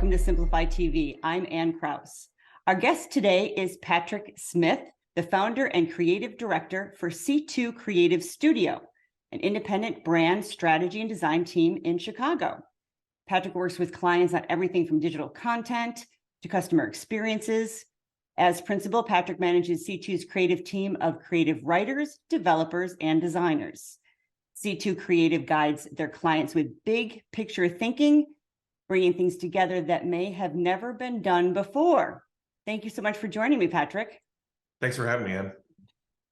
welcome to Simplify TV. I'm Ann Krause. Our guest today is Patrick Smith, the founder and creative director for C2 Creative Studio, an independent brand strategy and design team in Chicago. Patrick works with clients on everything from digital content to customer experiences. As principal, Patrick manages C2's creative team of creative writers, developers, and designers. C2 Creative guides their clients with big picture thinking, bringing things together that may have never been done before. Thank you so much for joining me, Patrick. Thanks for having me, Ann.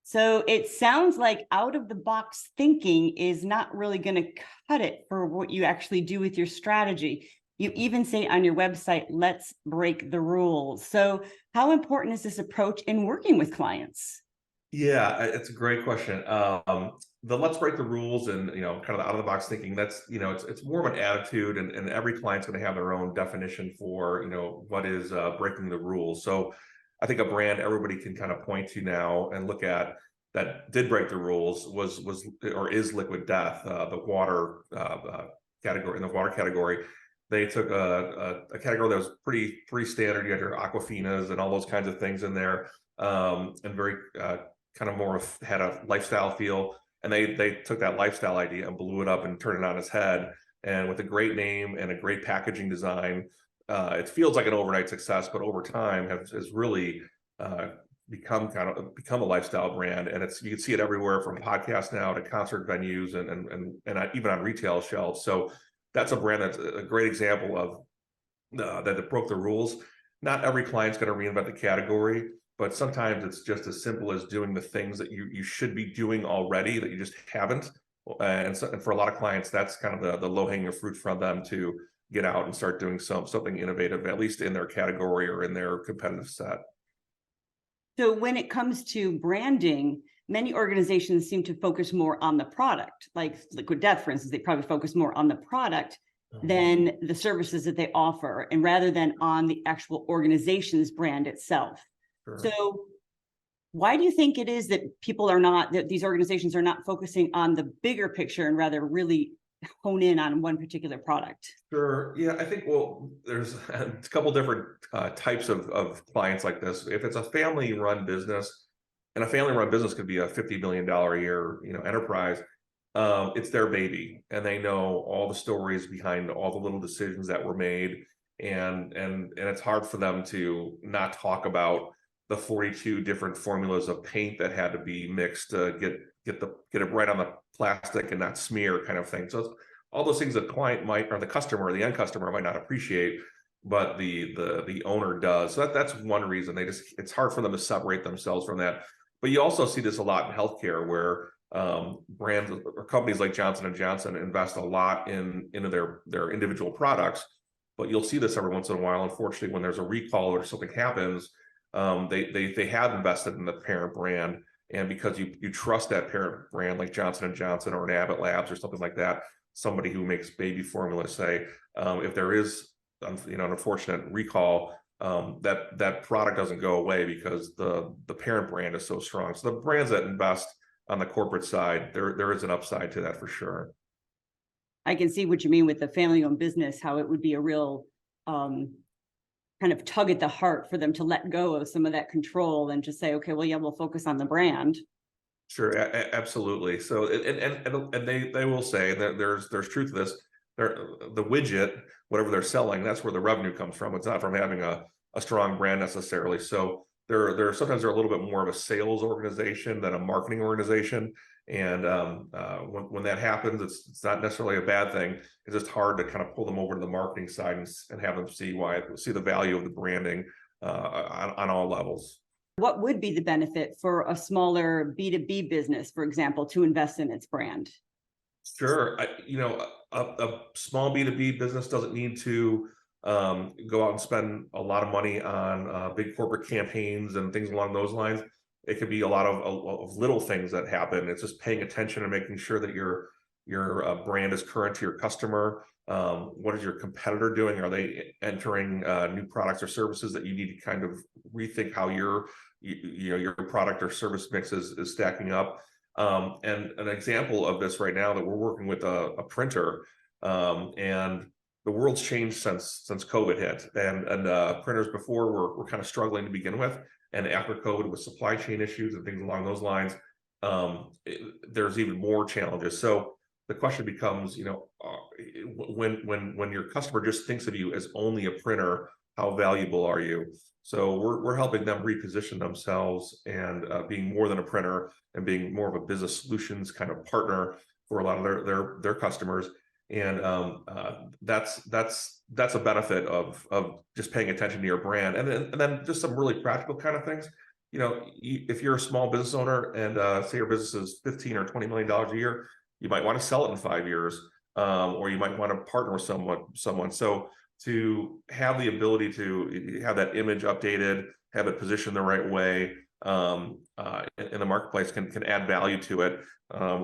So it sounds like out of the box thinking is not really going to cut it for what you actually do with your strategy. You even say on your website, let's break the rules. So how important is this approach in working with clients? Yeah, it's a great question. The let's break the rules and kind of the out of the box thinking, that's it's more of an attitude, and every client's going to have their own definition for what is breaking the rules. So I think a brand everybody can kind of point to now and look at that did break the rules was or is Liquid Death, the water category. In the water category, they took a category that was pretty standard. You had your Aquafinas and all those kinds of things in there, and very kind of more of had a lifestyle feel. And they took that lifestyle idea and blew it up and turned it on its head. And with a great name and a great packaging design, it feels like an overnight success, but over time has really become a lifestyle brand. And you can see it everywhere from podcasts now to concert venues and even on retail shelves. So that's a brand that's a great example of that it broke the rules. Not every client's going to reinvent the category, but sometimes it's just as simple as doing the things that you should be doing already that you just haven't. And for a lot of clients, that's kind of the low-hanging fruit for them to get out and start doing something innovative, at least in their category or in their competitive set. So when it comes to branding, many organizations seem to focus more on the product. Like Liquid Death, for instance, they probably focus more on the product than the services that they offer, and rather than on the actual organization's brand itself. Sure. So why do you think it is that that these organizations are not focusing on the bigger picture and rather really hone in on one particular product? Sure. Yeah, I think, there's a couple different types of clients like this. If it's a family-run business, and a family-run business could be a $50 million a year, enterprise, it's their baby, and they know all the stories behind all the little decisions that were made, and it's hard for them to not talk about the 42 different formulas of paint that had to be mixed to get it right on the plastic and not smear, kind of thing. So it's all those things that client might, or the customer, the end customer might not appreciate, but the owner does. So that's one reason it's hard for them to separate themselves from that. But you also see this a lot in healthcare, where brands or companies like Johnson & Johnson invest a lot into their individual products. But you'll see this every once in a while, unfortunately, when there's a recall or something happens, they have invested in the parent brand. And because you trust that parent brand like Johnson & Johnson or an Abbott Labs or something like that, somebody who makes baby formula, say, if there is an unfortunate recall, that product doesn't go away because the parent brand is so strong. So the brands that invest on the corporate side, there is an upside to that for sure. I can see what you mean with the family-owned business, how it would be a real kind of tug at the heart for them to let go of some of that control and just say, okay, well, yeah, we'll focus on the brand. Sure, absolutely. So, and they will say that there's truth to this. The widget, whatever they're selling, that's where the revenue comes from. It's not from having a strong brand necessarily. So they're sometimes they're a little bit more of a sales organization than a marketing organization. And when that happens, it's not necessarily a bad thing. It's just hard to kind of pull them over to the marketing side and have them see the value of the branding on all levels. What would be the benefit for a smaller B2B business, for example, to invest in its brand? Sure. A small B2B business doesn't need to go out and spend a lot of money on big corporate campaigns and things along those lines. It could be a lot of little things that happen. It's just paying attention and making sure that your brand is current to your customer. What is your competitor doing? Are they entering new products or services that you need to kind of rethink how your product or service mix is stacking up? And an example of this right now that we're working with a printer, and the world's changed since COVID hit, and printers before were kind of struggling to begin with, and after COVID with supply chain issues and things along those lines, there's even more challenges. So the question becomes, when your customer just thinks of you as only a printer, how valuable are you? So we're helping them reposition themselves and being more than a printer and being more of a business solutions kind of partner for a lot of their customers. And that's a benefit of just paying attention to your brand, and then just some really practical kind of things. If you're a small business owner and say your business is $15 or $20 million a year, you might want to sell it in 5 years, or you might want to partner with someone. So to have the ability to have that image updated, have it positioned the right way in the marketplace can add value to it.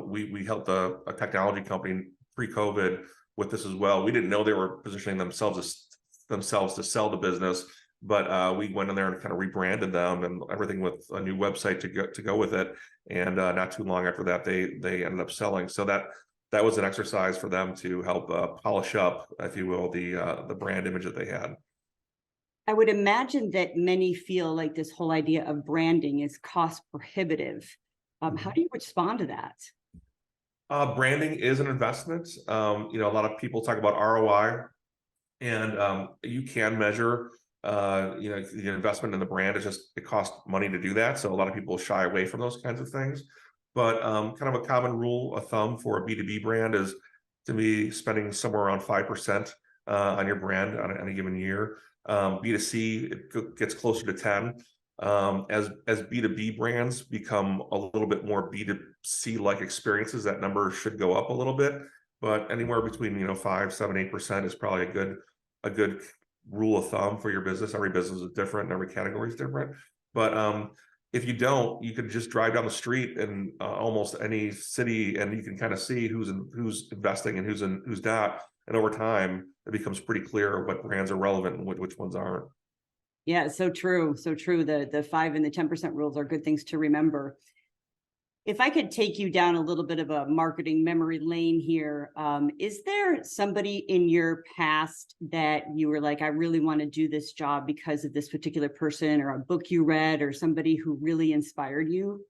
We helped a technology company pre-COVID with this as well. We didn't know they were positioning themselves to sell the business, but we went in there and kind of rebranded them and everything with a new website to go with it. And not too long after that, they ended up selling. So that was an exercise for them to help polish up, if you will, the brand image that they had. I would imagine that many feel like this whole idea of branding is cost prohibitive. How do you respond to that? Branding is an investment. A lot of people talk about ROI, and you can measure, the investment in the brand. It costs money to do that. So a lot of people shy away from those kinds of things. But kind of a common rule of thumb for a B2B brand is to be spending somewhere around 5% on your brand on any given year. B2C, it gets closer to 10. As B2B brands become a little bit more B2C like experiences, that number should go up a little bit, but anywhere between 5, 7, 8% is probably a good rule of thumb for your business. Every business is different and every category is different. But if you don't, you could just drive down the street in almost any city and you can kind of see who's investing and who's not. And over time, it becomes pretty clear what brands are relevant and which ones aren't. Yeah, so true. So true. The 5 and the 10% rules are good things to remember. If I could take you down a little bit of a marketing memory lane here, is there somebody in your past that you were like, I really want to do this job because of this particular person or a book you read or somebody who really inspired you?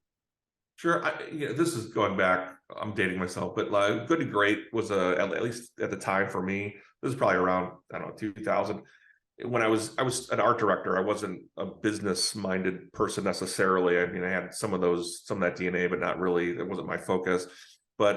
Sure. This is going back, I'm dating myself, but like Good to Great was at least at the time for me, this is probably around, I don't know, 2000. When I was an art director, I wasn't a business minded person necessarily. I mean, I had some of that DNA, but not really. It wasn't my focus. But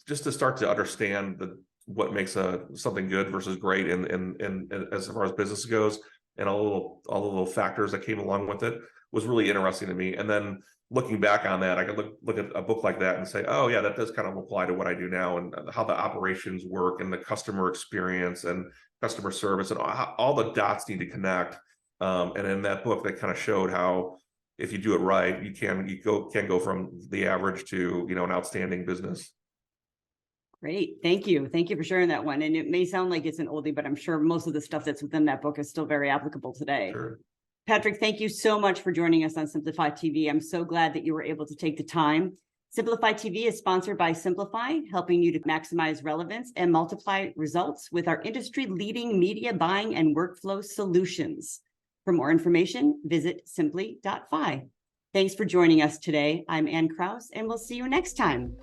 just to start to understand what makes something good versus great, and as far as business goes, and all the little factors that came along with it was really interesting to me. And then looking back on that, I could look at a book like that and say, oh yeah, that does kind of apply to what I do now and how the operations work and the customer experience and customer service and all the dots need to connect. And in that book, they kind of showed how if you do it right, you can go from the average to an outstanding business. Great. Thank you. Thank you for sharing that one. And it may sound like it's an oldie, but I'm sure most of the stuff that's within that book is still very applicable today. Sure. Patrick, thank you so much for joining us on Simplify TV. I'm so glad that you were able to take the time. Simplify TV is sponsored by Simplify, helping you to maximize relevance and multiply results with our industry-leading media buying and workflow solutions. For more information, visit simply.fi. Thanks for joining us today. I'm Ann Krause, and we'll see you next time.